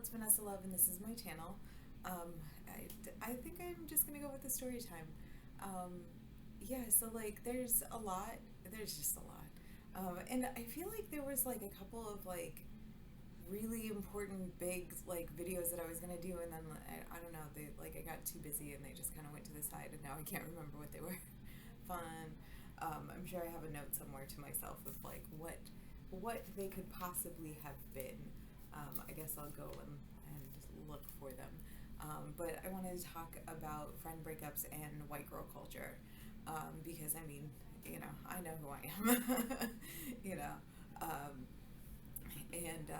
it's Vanessa Love, and this is my channel. I think I'm just gonna go with the story time. Um, yeah, so like, there's just a lot. And I feel like there was like a couple of like really important big like videos that I was gonna do, and then I don't know, I got too busy and they just kind of went to the side, and now I can't remember what they were. Fun. I'm sure I have a note somewhere to myself with like what they could possibly have been. I guess I'll go and look for them. But I wanted to talk about friend breakups and white girl culture, because I mean, I know who I am. you know, um, and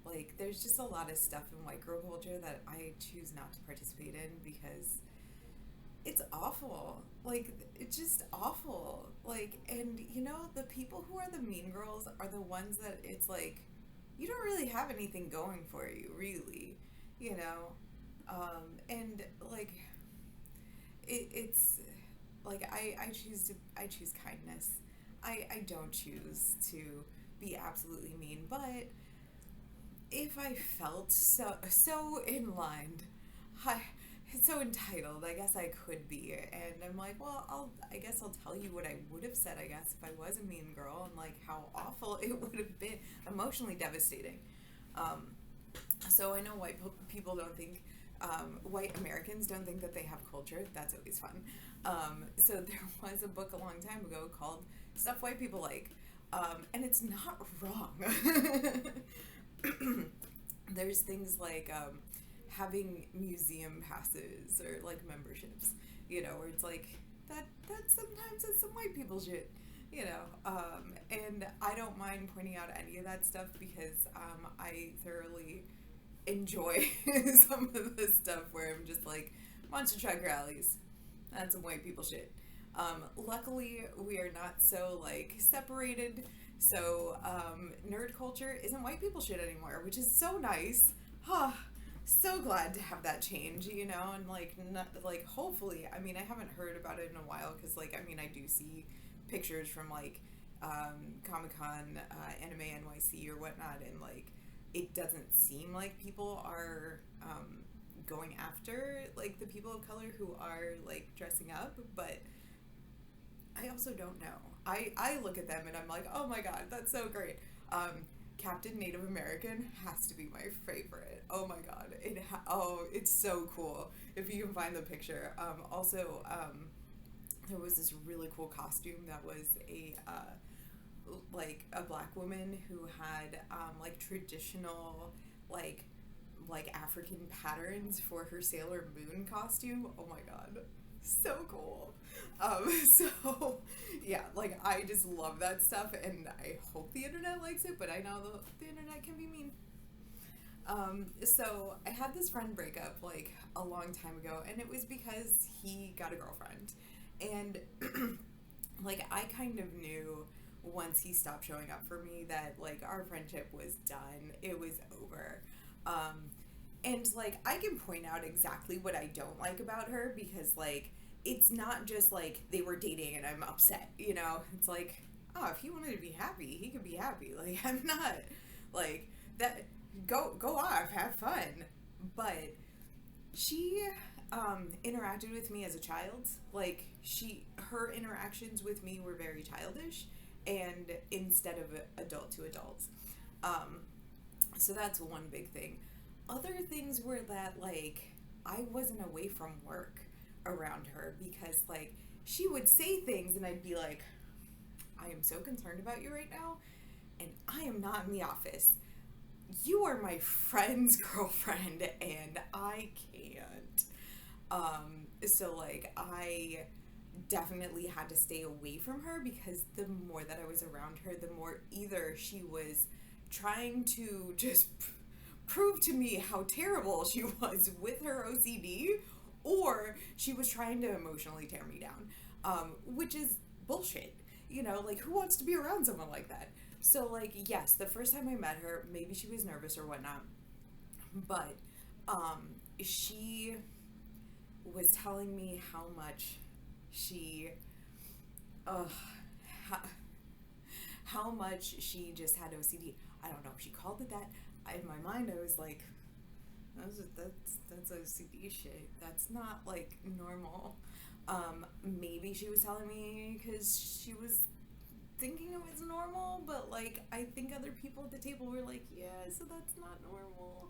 like there's just a lot of stuff in white girl culture that I choose not to participate in because it's awful. Like, it's just awful. Like, and the people who are the mean girls are the ones that it's like, you don't really have anything going for you, really. You know? And like, it's like I choose kindness. I don't choose to be absolutely mean, but if I felt so in line, I, so entitled, I guess I could be. And I'm like, well, I guess I'll tell you what I would have said, I guess, if I was a mean girl, and like how awful it would have been, emotionally devastating. Um, so I know people don't think, white Americans don't think that they have culture. That's always fun. So there was a book a long time ago called Stuff White People Like. And it's not wrong. There's things like having museum passes or like memberships, where it's like that sometimes it's some white people shit, and I don't mind pointing out any of that stuff because I thoroughly enjoy some of the stuff where I'm just like, monster truck rallies, that's some white people shit. Luckily, we are not so like separated, so nerd culture isn't white people shit anymore, which is so nice. Huh. So glad to have that change, and like, not, like, hopefully, I mean, I haven't heard about it in a while because, like, I mean, I do see pictures from like Comic Con, Anime NYC or whatnot, and like, it doesn't seem like people are going after like the people of color who are like dressing up, but I also don't know. I look at them and I'm like, oh my god, that's so great. Captain Native American has to be my favorite. Oh my god, it's so cool. If you can find the picture. Also, there was this really cool costume that was like a black woman who had like traditional like African patterns for her Sailor Moon costume. Oh my god, so cool. So yeah, like I just love that stuff, and I hope the internet likes it. But I know the internet can be mean. So I had this friend breakup like a long time ago, and it was because he got a girlfriend, and like I kind of knew once he stopped showing up for me that like our friendship was done. It was over. Um, and like I can point out exactly what I don't like about her because like it's not just like they were dating and I'm upset, It's like, oh, if he wanted to be happy, he could be happy. Like I'm not like that. Go off, have fun. But she interacted with me as a child. Like her interactions with me were very childish, and instead of adult to adult. Um, so that's one big thing. Other things were that like I wasn't away from work around her because like she would say things and I'd be like, I am so concerned about you right now, and I am not in the office. You are my friend's girlfriend and I can't. So like I definitely had to stay away from her because the more that I was around her, the more either she was trying to just prove to me how terrible she was with her OCD, or she was trying to emotionally tear me down, which is bullshit. Like who wants to be around someone like that? So like yes, the first time I met her, maybe she was nervous or whatnot, but she was telling me how much she, uh, how, how much she just had OCD. I don't know if she called it that. In my mind, I was like, That's OCD shit. That's not like normal. Maybe she was telling me because she was thinking it was normal, but like I think other people at the table were like, yeah, so that's not normal.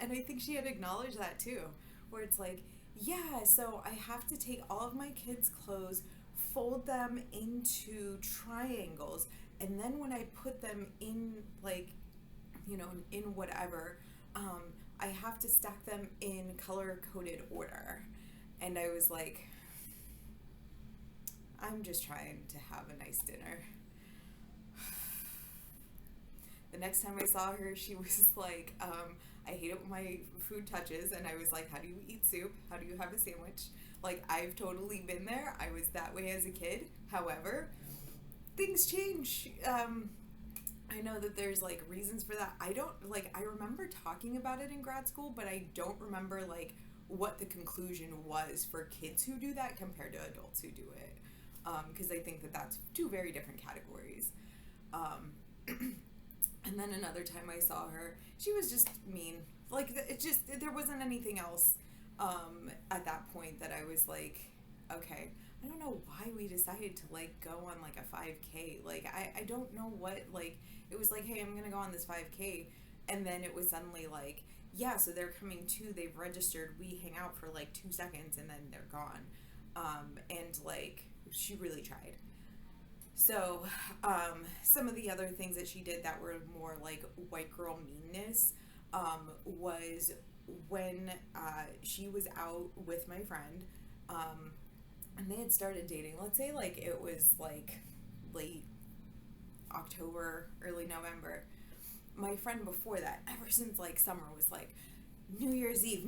And I think she had acknowledged that too, where it's like, yeah, so I have to take all of my kids' clothes, fold them into triangles, and then when I put them in, like, in whatever, um, I have to stack them in color coded order. And I was like, I'm just trying to have a nice dinner. The next time I saw her, she was like, I hate it when my food touches. And I was like, how do you eat soup? How do you have a sandwich? Like, I've totally been there. I was that way as a kid. However, things change. I know that there's like reasons for that. I remember talking about it in grad school, but I don't remember like what the conclusion was for kids who do that compared to adults who do it. Because I think that that's two very different categories. Um, and then another time I saw her, she was just mean. Like, there wasn't anything else at that point that I was like, okay, I don't know why we decided to like go on like a 5K. Like, I don't know what, like, it was like, hey, I'm gonna go on this 5K. And then it was suddenly like, yeah, so they're coming too, they've registered, we hang out for like 2 seconds and then they're gone. And like, she really tried. So, some of the other things that she did that were more like white girl meanness was when she was out with my friend, and they had started dating. Let's say like it was like late October, early November. My friend before that, ever since like summer, was like, New Year's Eve,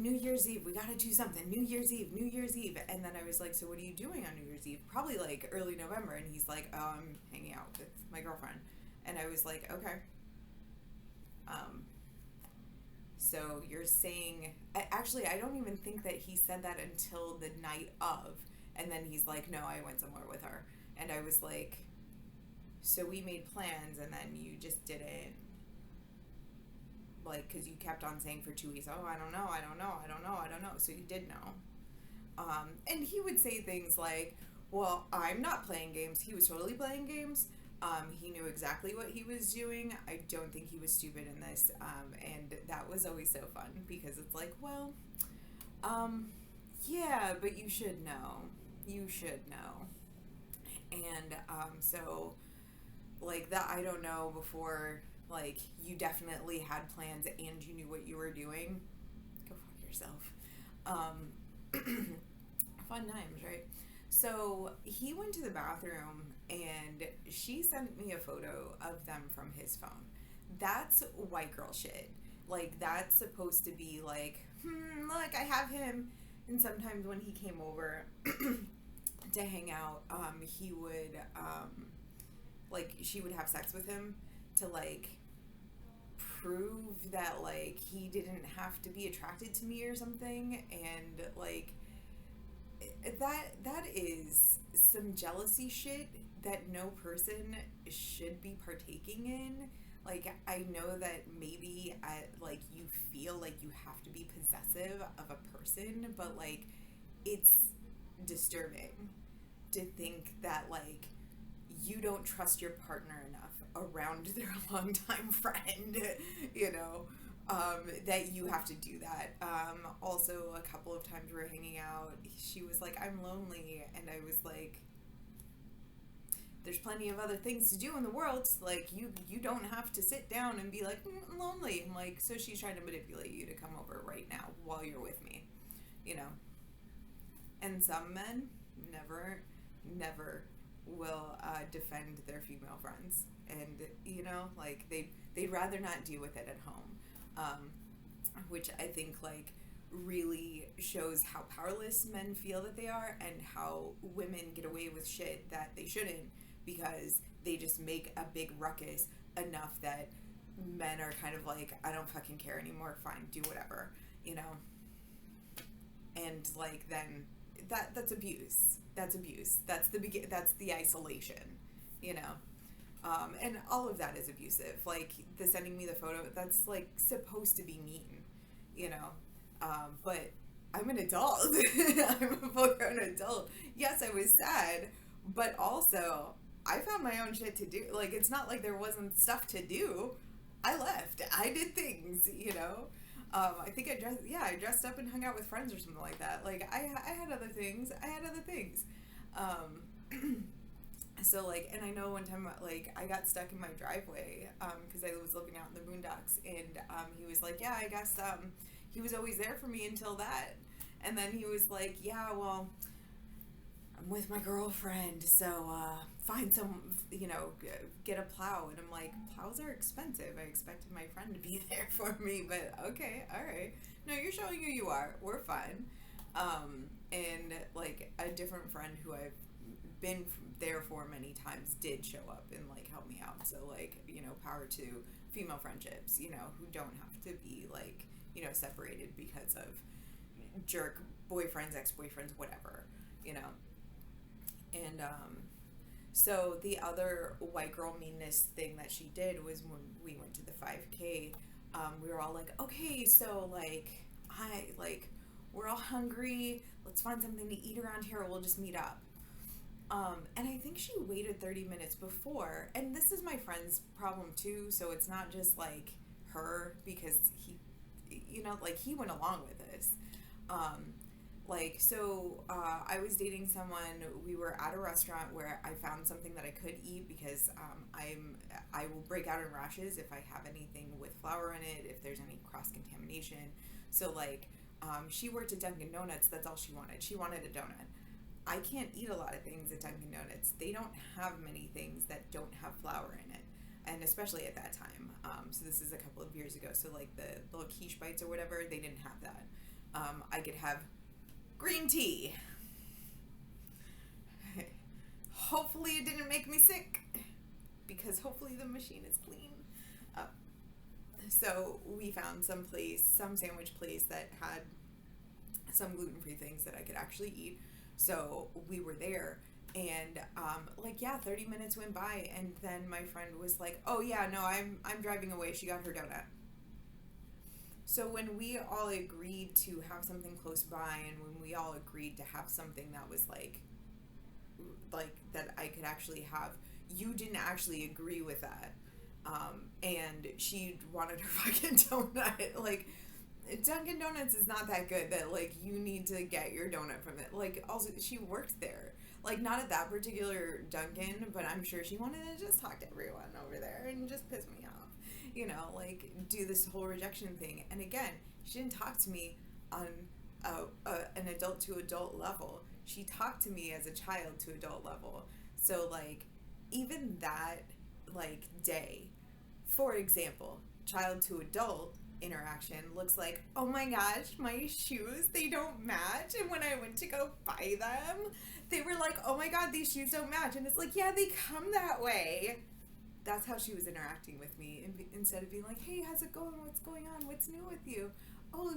we gotta do something, New Year's Eve. And then I was like, so what are you doing on New Year's Eve? Probably like early November. And he's like, oh, I'm hanging out with my girlfriend. And I was like, okay. So you're saying, actually, I don't even think that he said that until the night of. And then he's like, no, I went somewhere with her. And I was like, so we made plans and then you just didn't. Like, because you kept on saying for 2 weeks, oh, I don't know. So you did know. And he would say things like, well, I'm not playing games. He was totally playing games. He knew exactly what he was doing. I don't think he was stupid in this. And that was always so fun because it's like, well, yeah, but you should know. And so, like, that I don't know before, like, you definitely had plans and you knew what you were doing. Go fuck yourself. Fun times, right? So he went to the bathroom and she sent me a photo of them from his phone. That's white girl shit. Like, that's supposed to be like, look, I have him. And sometimes when he came over to hang out, he would, like, she would have sex with him to, like, prove that, like, he didn't have to be attracted to me or something. And, like, that is some jealousy shit that no person should be partaking in. Like, I know that maybe like you feel like you have to be possessive of a person, but like it's disturbing to think that like you don't trust your partner enough around their longtime friend, that you have to do that. Also, a couple of times we were hanging out, she was like, I'm lonely, and I was like, there's plenty of other things to do in the world. Like, you don't have to sit down and be like, I'm lonely. I'm like, so she's trying to manipulate you to come over right now while you're with me, And some men never will defend their female friends. And, like, they'd rather not deal with it at home. Which I think, like, really shows how powerless men feel that they are and how women get away with shit that they shouldn't because they just make a big ruckus enough that men are kind of like, I don't fucking care anymore, fine, do whatever, And, like, then that's abuse. That's the isolation, and all of that is abusive. Like, the sending me the photo, that's, like, supposed to be mean, you know. But I'm an adult. I'm a full grown adult. Yes, I was sad, but also I found my own shit to do. Like, it's not like there wasn't stuff to do. I left. I did things, you know. I think I dressed up and hung out with friends or something like that. Like, I had other things. So, like, and I know one time, like, I got stuck in my driveway, because I was living out in the boondocks, and, he was like, yeah, I guess, he was always there for me until that. And then he was like, yeah, well, I'm with my girlfriend, so find some, get a plow. And I'm like, plows are expensive. I expected my friend to be there for me, but okay, all right. No, you're showing who you are. We're fine. And like a different friend who I've been there for many times did show up and like help me out. So like, power to female friendships, who don't have to be like, separated because of jerk boyfriends, ex-boyfriends, whatever, And so the other white girl meanness thing that she did was when we went to the 5K, we were all like, okay, so like we're all hungry, let's find something to eat around here, we'll just meet up. And I think she waited 30 minutes before, and this is my friend's problem too, so it's not just like her, because he, he went along with this. I was dating someone, we were at a restaurant where I found something that I could eat because I will break out in rashes if I have anything with flour in it, if there's any cross-contamination. So she worked at Dunkin' Donuts, that's all she wanted. She wanted a donut. I can't eat a lot of things at Dunkin' Donuts. They don't have many things that don't have flour in it, and especially at that time. So this is a couple of years ago, so like the little quiche bites or whatever, they didn't have that. I could have green tea. Hopefully it didn't make me sick, because hopefully the machine is clean. So we found some sandwich place that had some gluten-free things that I could actually eat. So we were there, and 30 minutes went by, and then my friend was like, oh yeah, no, I'm driving away, she got her donut. So when we all agreed to have something close by, and when we all agreed to have something that was like that I could actually have, you didn't actually agree with that. And she wanted her fucking donut. Like, Dunkin' Donuts is not that good that like you need to get your donut from it. Like, also she worked there. Like, not at that particular Dunkin', but I'm sure she wanted to just talk to everyone over there and just piss me off. Do this whole rejection thing. And again, she didn't talk to me on an adult to adult level. She talked to me as a child to adult level. So, like, even that, like, day, for example, child to adult interaction looks like, oh my gosh, my shoes, they don't match. And when I went to go buy them, they were like, oh my god, these shoes don't match. And it's like, yeah, they come that way. That's how she was interacting with me, instead of being like, hey, how's it going? What's going on? What's new with you? Oh,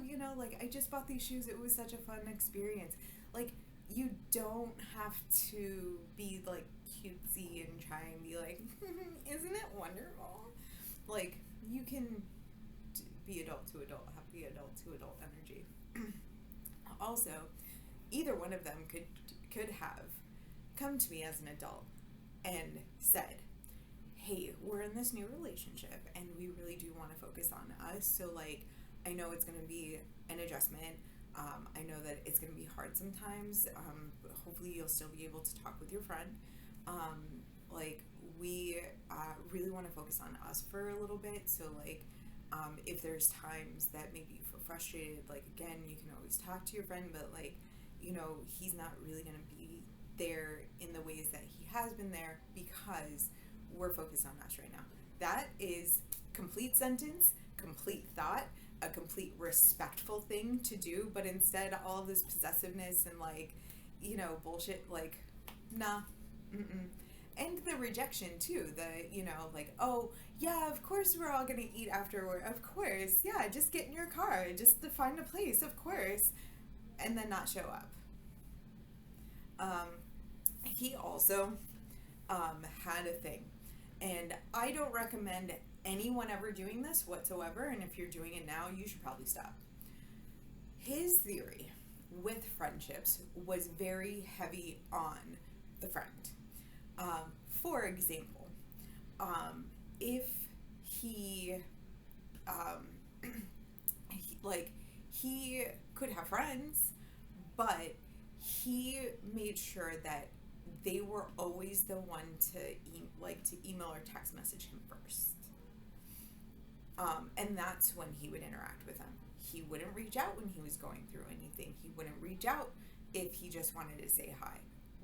I just bought these shoes. It was such a fun experience. Like, you don't have to be, like, cutesy and try and be like, isn't it wonderful? Like, you can be adult to adult, have the adult to adult energy. Also, either one of them could have come to me as an adult and said, hey, we're in this new relationship and we really do want to focus on us, so like, I know it's going to be an adjustment. I know that it's going to be hard sometimes. Hopefully you'll still be able to talk with your friend. We really want to focus on us for a little bit. So like, if there's times that maybe you feel frustrated, like, again, you can always talk to your friend, but like, he's not really going to be there in the ways that he has been there because we're focused on us right now. That is complete sentence, complete thought, a complete respectful thing to do, but instead all of this possessiveness and like, bullshit, like, nah, mm-mm. And the rejection too, like, oh yeah, of course we're all gonna eat afterward, of course, yeah, just get in your car, just to find a place, of course, and then not show up. He also had a thing, and I don't recommend anyone ever doing this whatsoever, and if you're doing it now, you should probably stop. his theory with friendships was very heavy on the friend. For example, if he, um, he could have friends, but he made sure that they were always the one to to email or text message him first. And that's when he would interact with them. He wouldn't reach out when he was going through anything. He wouldn't reach out if he just wanted to say hi.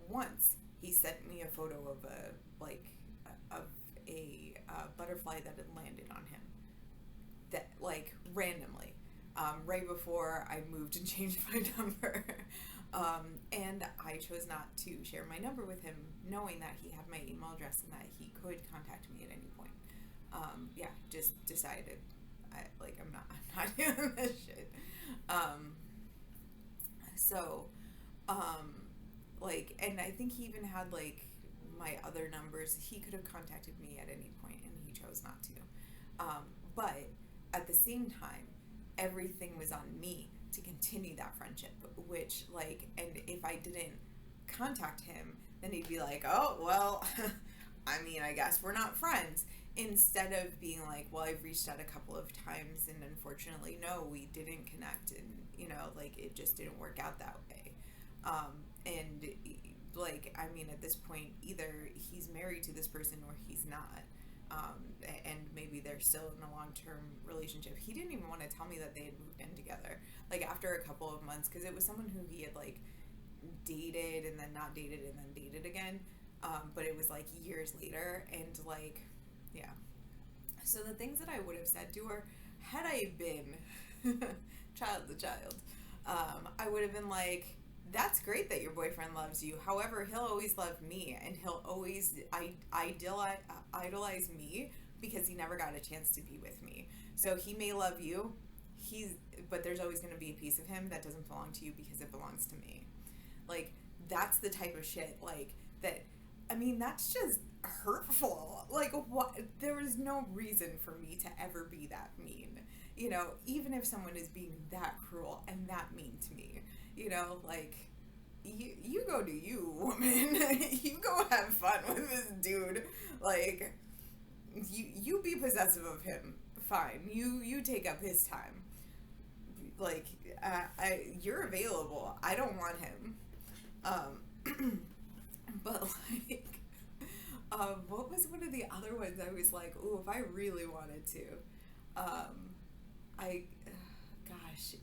Once he sent me a photo of a butterfly that had landed on him, that randomly, right before I moved and changed my number. And I chose not to share my number with him, knowing that he had my email address and that he could contact me at any point. Just decided, I'm not doing this shit. And I think he even had my other numbers. He could have contacted me at any point, and he chose not to. But at the same time, everything was on me to continue that friendship, which and if I didn't contact him, then he'd be like, oh, well, I mean, I guess we're not friends, instead of being like, well, I've reached out a couple of times and unfortunately, no, we didn't connect, and it just didn't work out that way. At this point, either he's married to this person or he's not. And maybe they're still in a long-term relationship. He didn't even want to tell me that they had moved in together. After a couple of months, because it was someone who he had dated and then not dated and then dated again. But it was years later, and yeah. So the things that I would have said to her, had I been child to child, I would have been like, that's great that your boyfriend loves you. However, he'll always love me, and he'll always idolize me because he never got a chance to be with me. So he may love you, but there's always going to be a piece of him that doesn't belong to you because it belongs to me. That's the type of shit that. I mean, that's just hurtful. What? There is no reason for me to ever be that mean. Even if someone is being that cruel and that mean to me, you go do you, woman. You go have fun with this dude. You be possessive of him. Fine. You take up his time. You're available. I don't want him. But what was one of the other ones I was like, oh, if I really wanted to,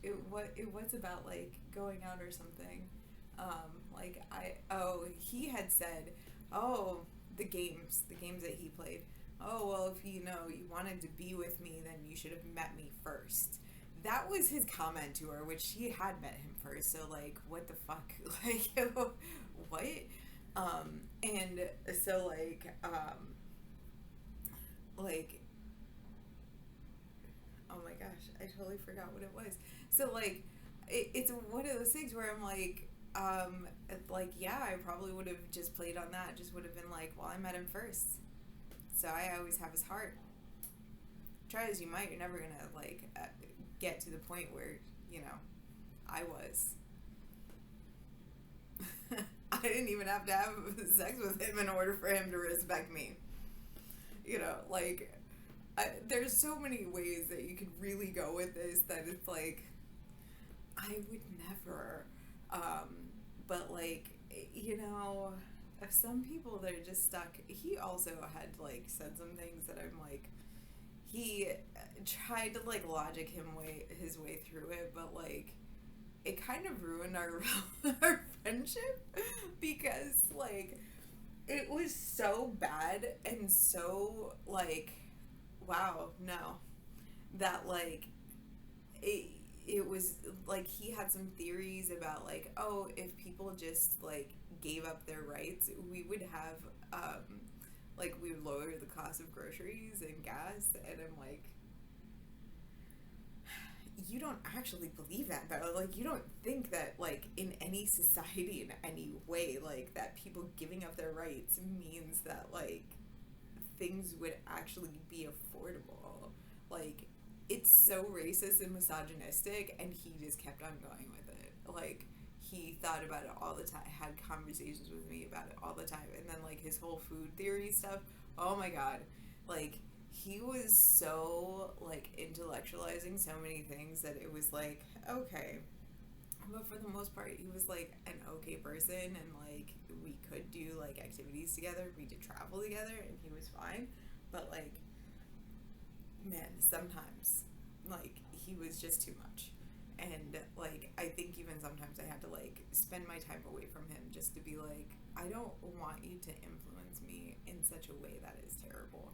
it was about going out or something. He had said, oh, the games that he played. Oh, well, if you wanted to be with me, then you should have met me first. That was his comment to her, which she had met him first. So what the fuck? What? And so oh my gosh, I totally forgot what it was. So it's one of those things where I'm yeah, I probably would have just played on that. Just would have been well, I met him first, so I always have his heart. Try as you might, you're never gonna get to the point where I was. I didn't even have to have sex with him in order for him to respect me. There's so many ways that you could really go with this that it's I would never. But some people, they're just stuck. He also had said some things that I'm he tried to logic his way through it, but it kind of ruined our friendship because it was so bad and so wow, no, that it was he had some theories about oh, if people just gave up their rights, we would have we would lower the cost of groceries and gas, and I'm you don't actually believe that, though. You don't think that in any society, in any way, that people giving up their rights means that things would actually be affordable. it's so racist and misogynistic, and he just kept on going with it. Like, he thought about it all the time, had conversations with me about it all the time, and then, like, his whole food theory stuff, oh my god. Like, he was so, like, intellectualizing so many things that it was like, okay. But for the most part, he was, like, an okay person, and, like, we could do, like, activities together, we did travel together, and he was fine. But, like, man, sometimes, like, he was just too much. And, like, I think even sometimes I had to, like, spend my time away from him just to be like, I don't want you to influence me in such a way that is terrible.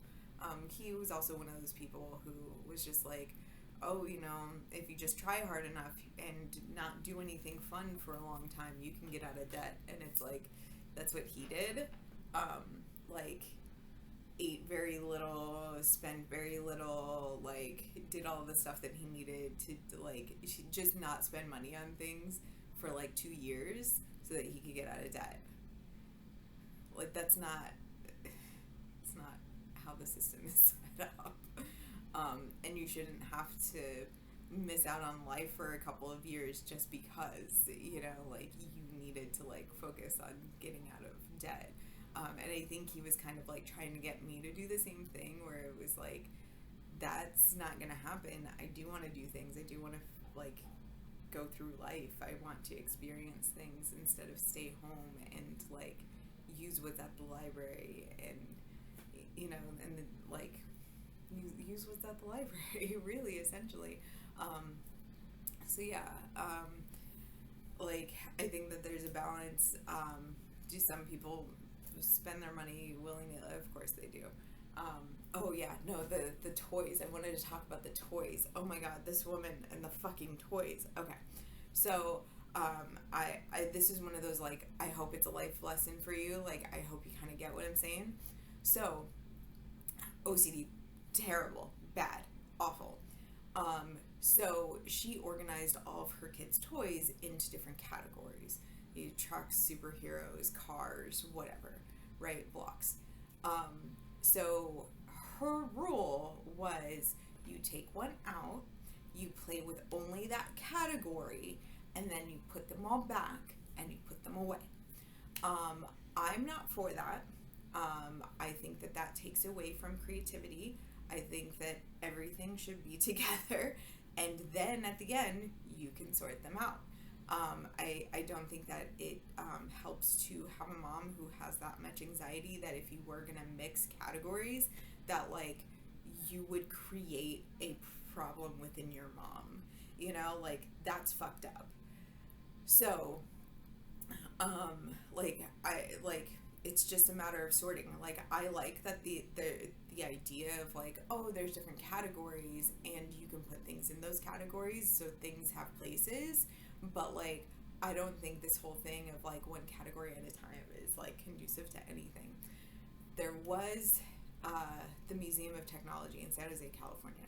He was also one of those people who was just like, oh, you know, if you just try hard enough and not do anything fun for a long time, you can get out of debt. And it's like, that's what he did. Like, ate very little, spent very little, like, did all the stuff that he needed to, like, just not spend money on things for, like, 2 years so that he could get out of debt. Like, it's not how the system is set up. And you shouldn't have to miss out on life for a couple of years just because, you know, like, you needed to, like, focus on getting out of debt. And I think he was kind of, like, trying to get me to do the same thing, where it was like, that's not gonna happen. I do want to do things. I do want to, like, go through life. I want to experience things instead of stay home and, like, use what's at the library and, you know, and then, like, use what's at the library, really, essentially. So yeah, like, I think that there's a balance. Do some people spend their money willingly? Of course they do. Oh yeah, no, the toys. I wanted to talk about the toys. Oh my god, this woman and the fucking toys. Okay, so I this is one of those, like, I hope it's a life lesson for you. Like, I hope you kind of get what I'm saying. So, OCD, terrible, bad, awful. So she organized all of her kids' toys into different categories. Trucks, superheroes, cars, whatever, right? Blocks. So her rule was, you take one out, you play with only that category, and then you put them all back and you put them away. I'm not for that. I think that that takes away from creativity. I think that everything should be together, and then at the end, you can sort them out. I don't think that it helps to have a mom who has that much anxiety that if you were going to mix categories, that, like, you would create a problem within your mom. You know, like, that's fucked up. So, it's just a matter of sorting. Like, I like that the idea of, like, oh, there's different categories and you can put things in those categories so things have places, but, like, I don't think this whole thing of, like, one category at a time is, like, conducive to anything. There was the Museum of Technology in San Jose, California,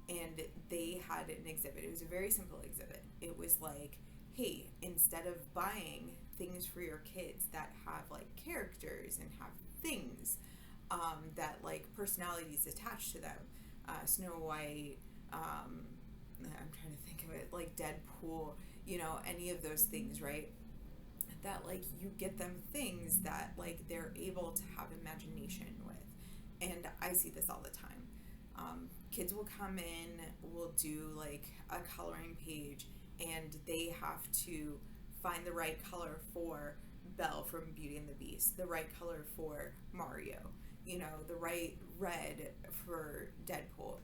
and they had an exhibit. It was a very simple exhibit. It was like, hey, instead of buying things for your kids that have, like, characters and have things that, like, personalities attached to them, Snow White, I'm trying to think of it, like Deadpool, you know, any of those things, right? That, like, you get them things that, like, they're able to have imagination with. And I see this all the time. Kids will come in, will do, like, a coloring page, and they have to find the right color for Belle from Beauty and the Beast, the right color for Mario, you know, the right red for Deadpool,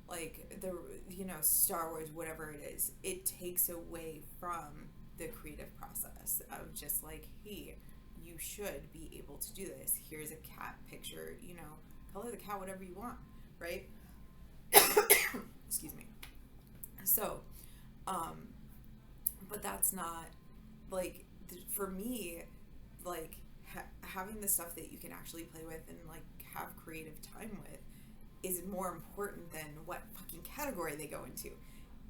like, the, you know, Star Wars, whatever it is. It takes away from the creative process of just, like, hey, you should be able to do this. Here's a cat picture, you know, color the cat whatever you want, right? Excuse me. So, but that's not, like, for me, like, having the stuff that you can actually play with and, like, have creative time with is more important than what fucking category they go into.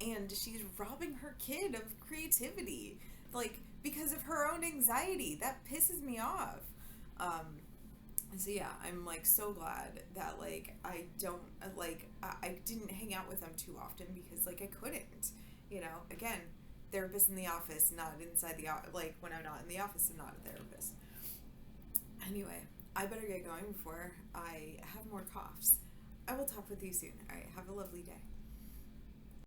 And she's robbing her kid of creativity, like, because of her own anxiety. That pisses me off. So yeah, I'm like so glad that like I don't I didn't hang out with them too often because like I couldn't, you know. Again, therapist in the office, not inside the like when I'm not in the office, I'm not a therapist. Anyway, I better get going before I have more coughs. I will talk with you soon. All right, have a lovely day.